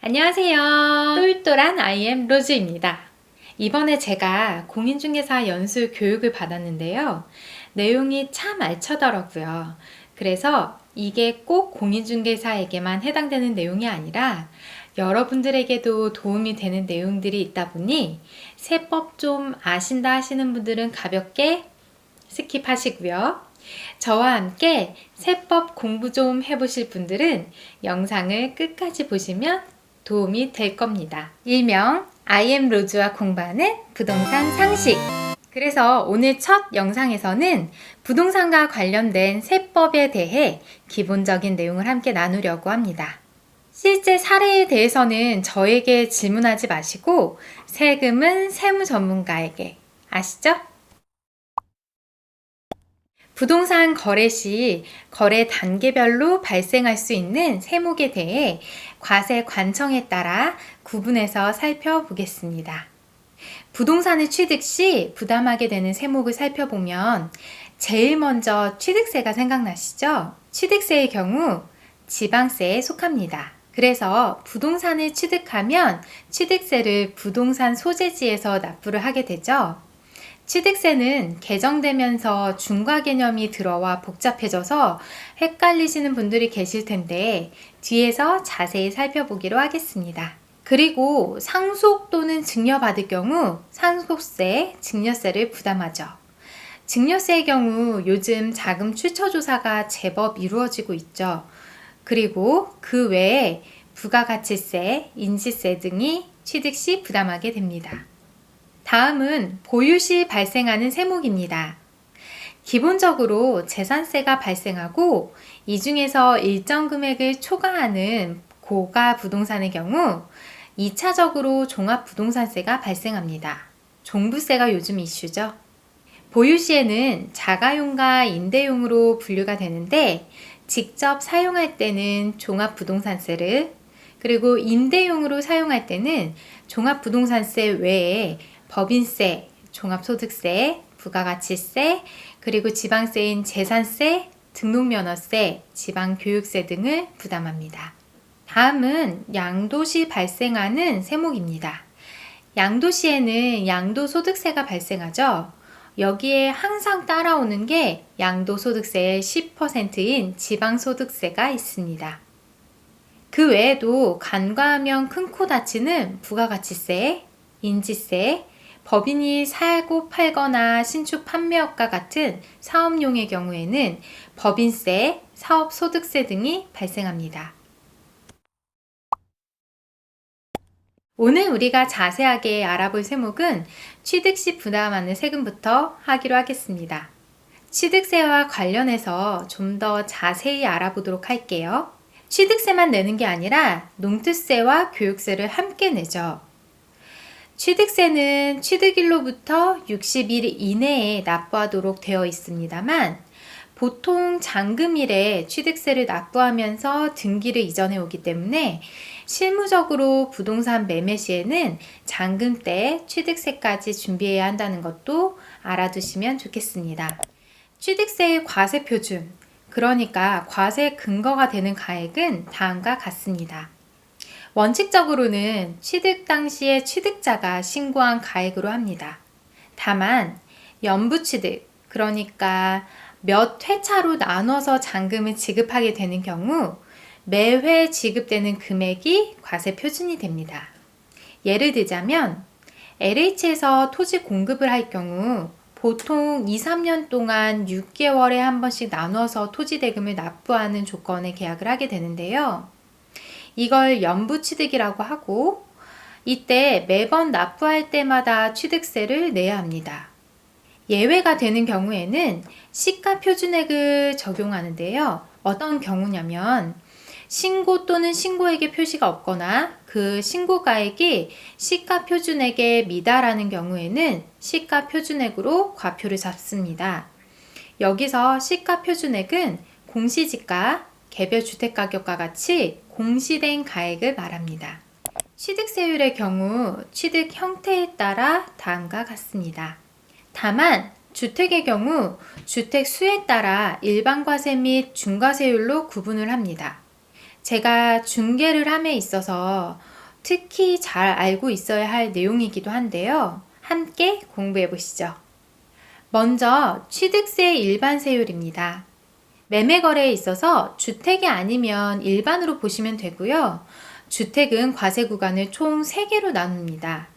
안녕하세요. 똘똘한 IM 로즈입니다. 이번에 제가 공인중개사 연수 교육을 받았는데요. 내용이 참 알차더라고요. 그래서 이게 꼭 공인중개사에게만 해당되는 내용이 아니라 여러분들에게도 도움이 되는 내용들이 있다 보니 세법 좀 아신다 하시는 분들은 가볍게 스킵하시고요. 저와 함께 세법 공부 좀 해보실 분들은 영상을 끝까지 보시면 도움이 될 겁니다. 일명 IM 로즈와 공부하는 부동산 상식. 그래서 오늘 첫 영상에서는 부동산과 관련된 세법에 대해 기본적인 내용을 함께 나누려고 합니다. 실제 사례에 대해서는 저에게 질문하지 마시고 세금은 세무 전문가에게. 아시죠? 부동산 거래 시 거래 단계별로 발생할 수 있는 세목에 대해 과세 관청에 따라 구분해서 살펴보겠습니다. 부동산을 취득 시 부담하게 되는 세목을 살펴보면 제일 먼저 취득세가 생각나시죠? 취득세의 경우 지방세에 속합니다. 그래서 부동산을 취득하면 취득세를 부동산 소재지에서 납부를 하게 되죠. 취득세는 개정되면서 중과 개념이 들어와 복잡해져서 헷갈리시는 분들이 계실 텐데 뒤에서 자세히 살펴보기로 하겠습니다. 그리고 상속 또는 증여받을 경우 상속세, 증여세를 부담하죠. 증여세의 경우 요즘 자금 출처 조사가 제법 이루어지고 있죠. 그리고 그 외에 부가가치세, 인지세 등이 취득 시 부담하게 됩니다. 다음은 보유 시 발생하는 세목입니다. 기본적으로 재산세가 발생하고 이 중에서 일정 금액을 초과하는 고가 부동산의 경우 2차적으로 종합부동산세가 발생합니다. 종부세가 요즘 이슈죠. 보유 시에는 자가용과 임대용으로 분류가 되는데 직접 사용할 때는 종합부동산세를, 그리고 임대용으로 사용할 때는 종합부동산세 외에 법인세, 종합소득세, 부가가치세, 그리고 지방세인 재산세, 등록면허세, 지방교육세 등을 부담합니다. 다음은 양도시 발생하는 세목입니다. 양도시에는 양도소득세가 발생하죠. 여기에 항상 따라오는 게 양도소득세의 10%인 지방소득세가 있습니다. 그 외에도 간과하면 큰 코 다치는 부가가치세, 인지세, 법인이 사고 팔거나 신축 판매업과 같은 사업용의 경우에는 법인세, 사업소득세 등이 발생합니다. 오늘 우리가 자세하게 알아볼 세목은 취득 시 부담하는 세금부터 하기로 하겠습니다. 취득세와 관련해서 좀 더 자세히 알아보도록 할게요. 취득세만 내는 게 아니라 농특세와 교육세를 함께 내죠. 취득세는 취득일로부터 60일 이내에 납부하도록 되어 있습니다만 보통 잔금일에 취득세를 납부하면서 등기를 이전해 오기 때문에 실무적으로 부동산 매매 시에는 잔금 때 취득세까지 준비해야 한다는 것도 알아두시면 좋겠습니다. 취득세의 과세 표준, 그러니까 과세 근거가 되는 가액은 다음과 같습니다. 원칙적으로는 취득 당시에 취득자가 신고한 가액으로 합니다. 다만 연부취득, 그러니까 몇 회차로 나눠서 잔금을 지급하게 되는 경우 매회 지급되는 금액이 과세 표준이 됩니다. 예를 들자면 LH에서 토지 공급을 할 경우 보통 2, 3년 동안 6개월에 한 번씩 나눠서 토지 대금을 납부하는 조건에 계약을 하게 되는데요. 이걸 연부취득이라고 하고 이때 매번 납부할 때마다 취득세를 내야 합니다. 예외가 되는 경우에는 시가표준액을 적용하는데요. 어떤 경우냐면 신고 또는 신고액의 표시가 없거나 그 신고가액이 시가표준액에 미달하는 경우에는 시가표준액으로 과표를 잡습니다. 여기서 시가표준액은 공시지가, 개별 주택가격과 같이 공시된 가액을 말합니다. 취득세율의 경우 취득 형태에 따라 다음과 같습니다. 다만 주택의 경우 주택 수에 따라 일반과세 및 중과세율로 구분을 합니다. 제가 중개를 함에 있어서 특히 잘 알고 있어야 할 내용이기도 한데요. 함께 공부해 보시죠. 먼저 취득세 일반 세율입니다. 매매 거래에 있어서 주택이 아니면 일반으로 보시면 되고요. 주택은 과세 구간을 총 3개로 나눕니다.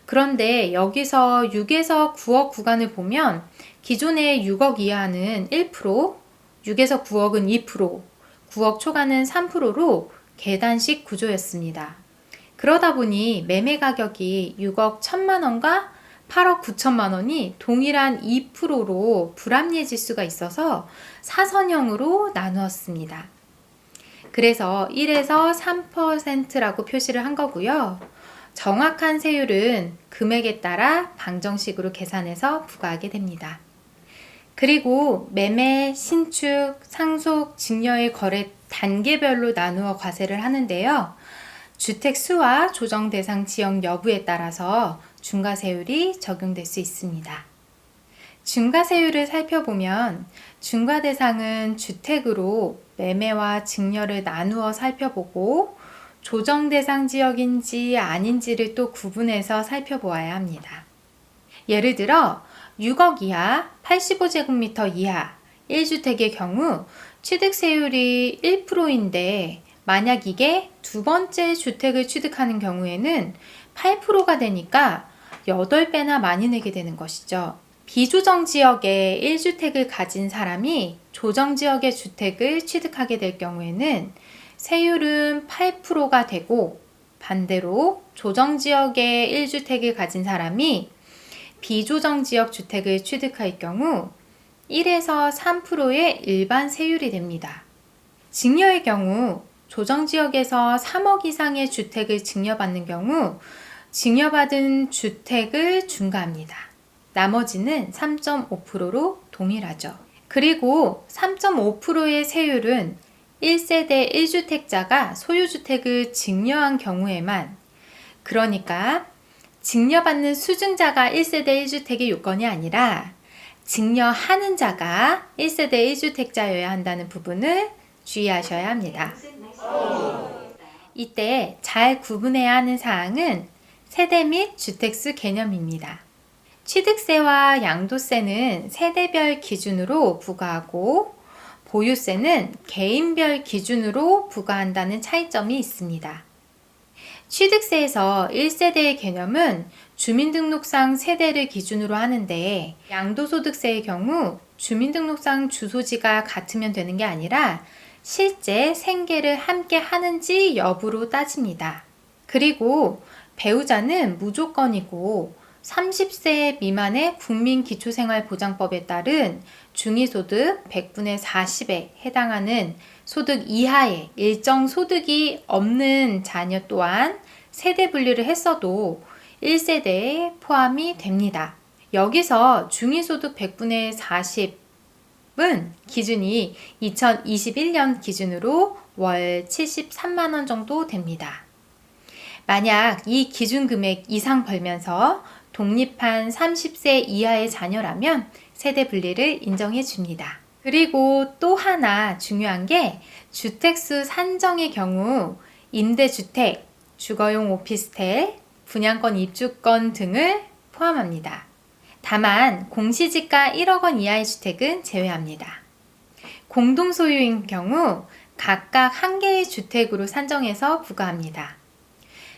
그런데 여기서 6에서 9억 구간을 보면 기존의 6억 이하는 1%, 6에서 9억은 2%, 9억 초과는 3%로 계단식 구조였습니다. 그러다 보니 매매 가격이 6억 1천만 원과 8억 9천만 원이 동일한 2%로 불합리해질 수가 있어서 사선형으로 나누었습니다. 그래서 1에서 3%라고 표시를 한 거고요. 정확한 세율은 금액에 따라 방정식으로 계산해서 부과하게 됩니다. 그리고 매매, 신축, 상속, 증여의 거래 단계별로 나누어 과세를 하는데요. 주택 수와 조정 대상 지역 여부에 따라서 중과세율이 적용될 수 있습니다. 중과세율을 살펴보면 중과 대상은 주택으로 매매와 증여를 나누어 살펴보고 조정 대상 지역인지 아닌지를 또 구분해서 살펴보아야 합니다. 예를 들어 6억 이하, 85제곱미터 이하 1주택의 경우 취득세율이 1%인데 만약 이게 두 번째 주택을 취득하는 경우에는 8%가 되니까 8배나 많이 내게 되는 것이죠. 비조정 지역에 1주택을 가진 사람이 조정 지역의 주택을 취득하게 될 경우에는 세율은 8%가 되고 반대로 조정 지역에 1주택을 가진 사람이 비조정 지역 주택을 취득할 경우 1에서 3%의 일반 세율이 됩니다. 증여의 경우 조정 지역에서 3억 이상의 주택을 증여받는 경우 증여받은 주택을 중과합니다. 나머지는 3.5%로 동일하죠. 그리고 3.5%의 세율은 1세대 1주택자가 소유주택을 증여한 경우에만, 그러니까 증여받는 수증자가 1세대 1주택의 요건이 아니라 증여하는 자가 1세대 1주택자여야 한다는 부분을 주의하셔야 합니다. 이때 잘 구분해야 하는 사항은 세대 및 주택수 개념입니다. 취득세와 양도세는 세대별 기준으로 부과하고 보유세는 개인별 기준으로 부과한다는 차이점이 있습니다. 취득세에서 1세대의 개념은 주민등록상 세대를 기준으로 하는데 양도소득세의 경우 주민등록상 주소지가 같으면 되는 게 아니라 실제 생계를 함께 하는지 여부로 따집니다. 그리고 배우자는 무조건이고 30세 미만의 국민기초생활보장법에 따른 중위소득 100분의 40에 해당하는 소득 이하의 일정 소득이 없는 자녀 또한 세대 분리를 했어도 1세대에 포함이 됩니다. 여기서 중위소득 100분의 40은 기준이 2021년 기준으로 월 73만 원 정도 됩니다. 만약 이 기준 금액 이상 벌면서 독립한 30세 이하의 자녀라면 세대 분리를 인정해 줍니다. 그리고 또 하나 중요한 게 주택수 산정의 경우 임대주택, 주거용 오피스텔, 분양권 입주권 등을 포함합니다. 다만 공시지가 1억 원 이하의 주택은 제외합니다. 공동소유인 경우 각각 한 개의 주택으로 산정해서 부과합니다.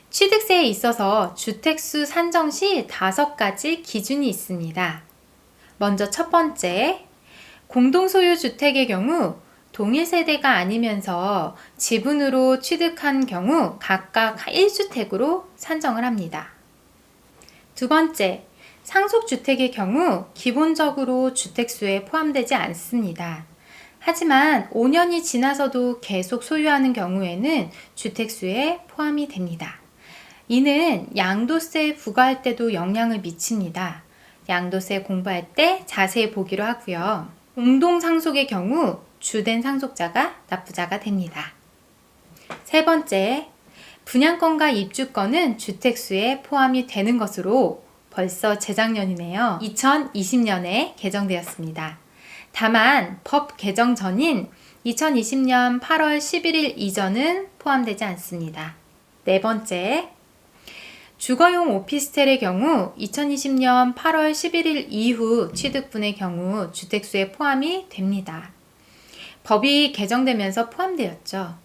취득세에 있어서 주택수 산정 시 5가지 기준이 있습니다. 먼저 첫 번째, 공동소유 주택의 경우 동일 세대가 아니면서 지분으로 취득한 경우 각각 1주택으로 산정을 합니다. 두 번째, 상속주택의 경우 기본적으로 주택수에 포함되지 않습니다. 하지만 5년이 지나서도 계속 소유하는 경우에는 주택수에 포함이 됩니다. 이는 양도세 부과할 때도 영향을 미칩니다. 양도세 공부할 때 자세히 보기로 하고요. 공동상속의 경우 주된 상속자가 납부자가 됩니다. 세 번째, 분양권과 입주권은 주택수에 포함이 되는 것으로 벌써 재작년이네요. 2020년에 개정되었습니다. 다만 법 개정 전인 2020년 8월 11일 이전은 포함되지 않습니다. 네 번째, 주거용 오피스텔의 경우 2020년 8월 11일 이후 취득분의 경우 주택수에 포함이 됩니다. 법이 개정되면서 포함되었죠.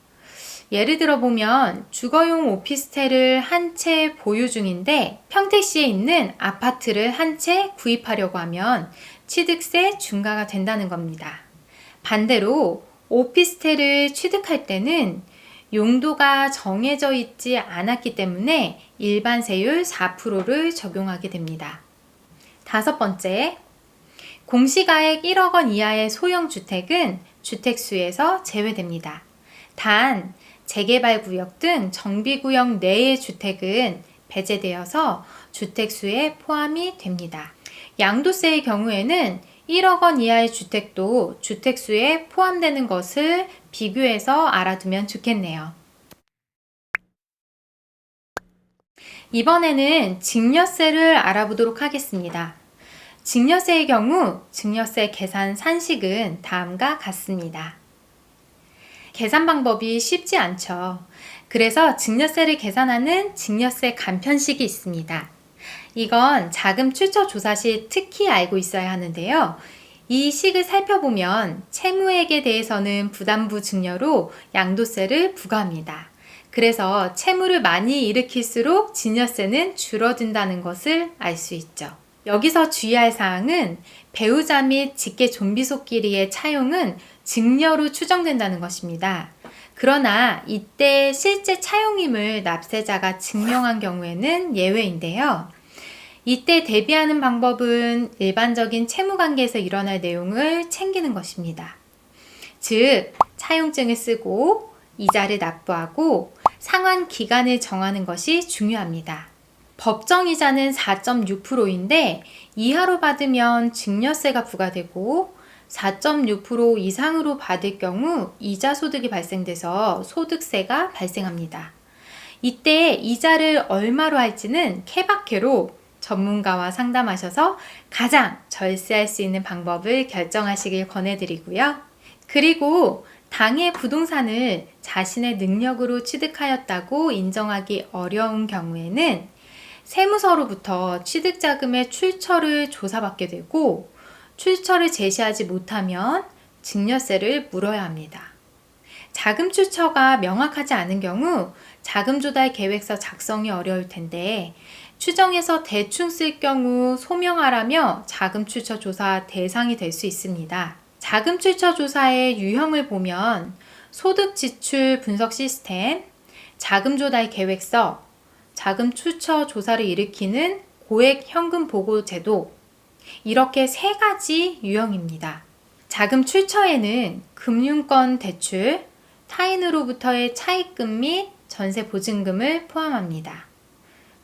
예를 들어 보면 주거용 오피스텔을 한 채 보유 중인데 평택시에 있는 아파트를 한 채 구입하려고 하면 취득세 중과가 된다는 겁니다. 반대로 오피스텔을 취득할 때는 용도가 정해져 있지 않았기 때문에 일반 세율 4%를 적용하게 됩니다. 다섯 번째, 공시가액 1억 원 이하의 소형 주택은 주택수에서 제외됩니다. 단, 재개발구역 등 정비구역 내의 주택은 배제되어서 주택수에 포함이 됩니다. 양도세의 경우에는 1억 원 이하의 주택도 주택수에 포함되는 것을 비교해서 알아두면 좋겠네요. 이번에는 증여세를 알아보도록 하겠습니다. 증여세의 경우 증여세 계산 산식은 다음과 같습니다. 계산 방법이 쉽지 않죠. 그래서 증여세를 계산하는 증여세 간편식이 있습니다. 이건 자금 출처 조사 시 특히 알고 있어야 하는데요. 이 식을 살펴보면 채무액에 대해서는 부담부 증여로 양도세를 부과합니다. 그래서 채무를 많이 일으킬수록 증여세는 줄어든다는 것을 알 수 있죠. 여기서 주의할 사항은 배우자 및 직계 존비속끼리의 차용은 증여로 추정된다는 것입니다. 그러나 이때 실제 차용임을 납세자가 증명한 경우에는 예외인데요. 이때 대비하는 방법은 일반적인 채무관계에서 일어날 내용을 챙기는 것입니다. 즉, 차용증을 쓰고 이자를 납부하고 상환 기간을 정하는 것이 중요합니다. 법정이자는 4.6%인데 이하로 받으면 증여세가 부과되고 4.6% 이상으로 받을 경우 이자 소득이 발생돼서 소득세가 발생합니다. 이때 이자를 얼마로 할지는 케바케로 전문가와 상담하셔서 가장 절세할 수 있는 방법을 결정하시길 권해드리고요. 그리고 당해 부동산을 자신의 능력으로 취득하였다고 인정하기 어려운 경우에는 세무서로부터 취득자금의 출처를 조사받게 되고 출처를 제시하지 못하면 증여세를 물어야 합니다. 자금 출처가 명확하지 않은 경우 자금 조달 계획서 작성이 어려울 텐데 추정해서 대충 쓸 경우 소명하라며 자금 출처 조사 대상이 될 수 있습니다. 자금 출처 조사의 유형을 보면 소득 지출 분석 시스템, 자금 조달 계획서, 자금 출처 조사를 일으키는 고액 현금 보고 제도, 이렇게 세 가지 유형입니다. 자금 출처에는 금융권 대출, 타인으로부터의 차입금 및 전세 보증금을 포함합니다.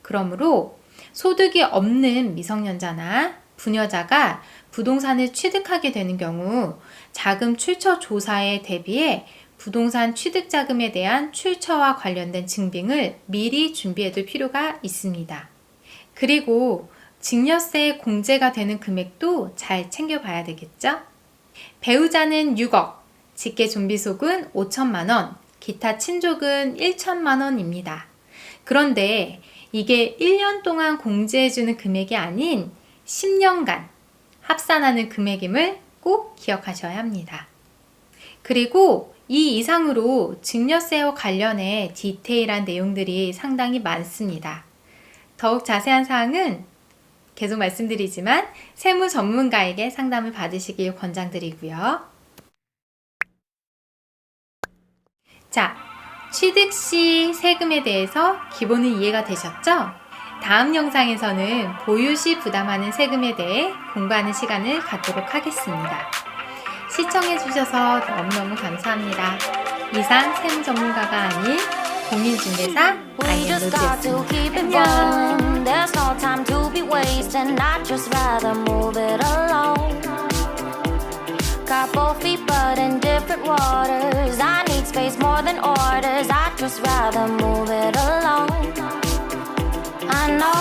그러므로 소득이 없는 미성년자나 부녀자가 부동산을 취득하게 되는 경우 자금 출처 조사에 대비해 부동산 취득자금에 대한 출처와 관련된 증빙을 미리 준비해둘 필요가 있습니다. 그리고 증여세 공제가 되는 금액도 잘 챙겨봐야 되겠죠? 배우자는 6억, 직계 존비속은 5천만 원, 기타 친족은 1천만 원입니다. 그런데 이게 1년 동안 공제해주는 금액이 아닌 10년간 합산하는 금액임을 꼭 기억하셔야 합니다. 그리고 이 이상으로 증여세와 관련해 디테일한 내용들이 상당히 많습니다. 더욱 자세한 사항은 계속 말씀드리지만 세무 전문가에게 상담을 받으시길 권장드리고요. 자, 취득 시 세금에 대해서 기본은 이해가 되셨죠? 다음 영상에서는 보유 시 부담하는 세금에 대해 공부하는 시간을 갖도록 하겠습니다. 시청해주셔서 너무너무 감사합니다. 이상 세무 전문가가 아닌 공인중개사 아이엠로즈였습니다. 안녕. There's no time to be wasting. I'd just rather move it along. Got both feet but in different waters. I need space more than orders. I'd just rather move it along. I know